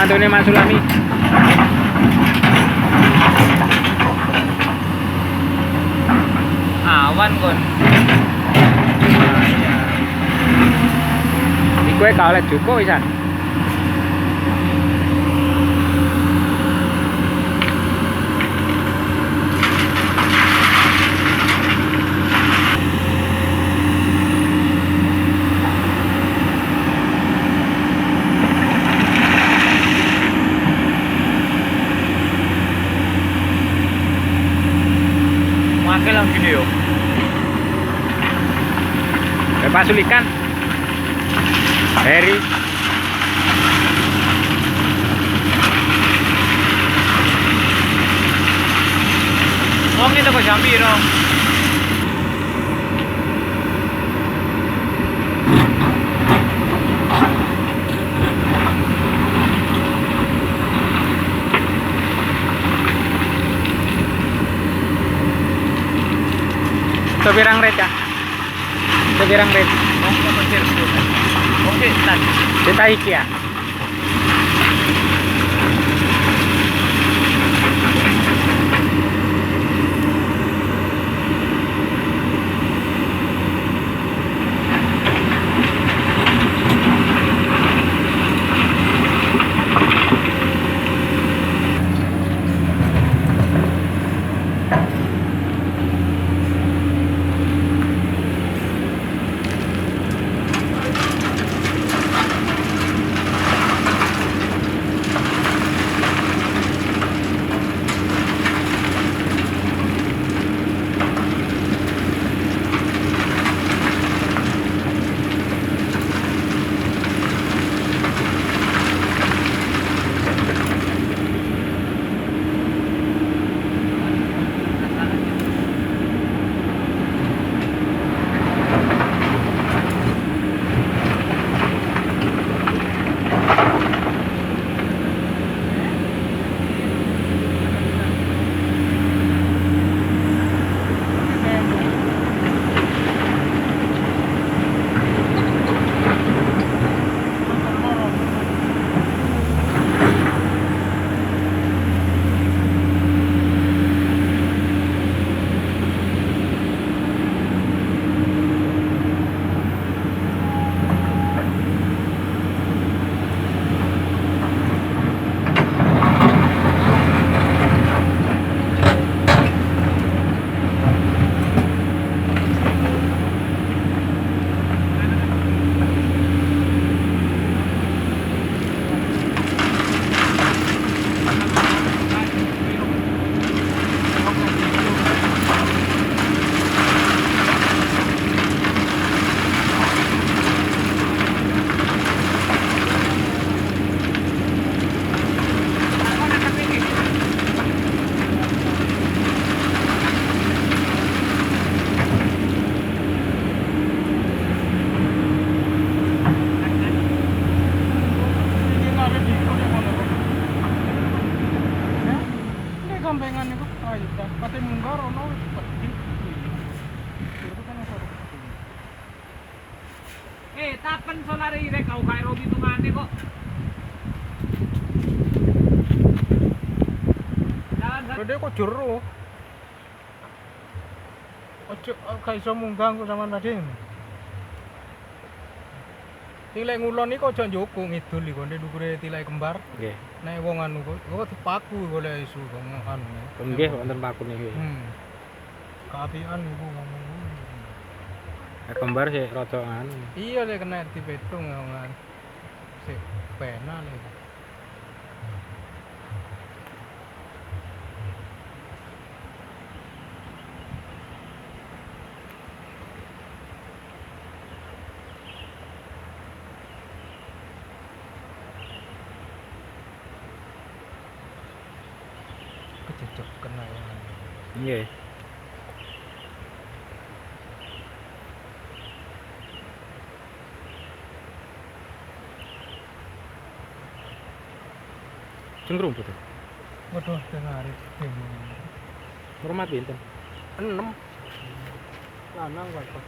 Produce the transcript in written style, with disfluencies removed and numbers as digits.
mantune Mas Sulami. Awan kon. Iku gak oleh Joko wisan. Makai lang gini yo. Bebas ikan. Heri. Oh kita kok jambi no. Sebirang red ya. Sebirang red. Oke, tan. Kita iki ya. Gambengan itu kayu dah. Kate munggah ono pedhi. Tapen sonare irek kau kae robi tungane kok. Gede kok jero. Ojo gak iso munggah kok sama tadi. Tilek ngulon iki aja njoko ngidul iki ndek dukure tilek kembar. Nggih. Nek wong anu kok dipaku golek isu kok anu. Nggih wonten pakune iki. Keapian iku ngomong. Kembar sih rada anu. Iya lek kena dipetung ngomongan. Sik pena lek. Kececok kena ya. Nggih. Cenderung betul. Waduh, dengar Hormat pinten? 6. Lanang kok.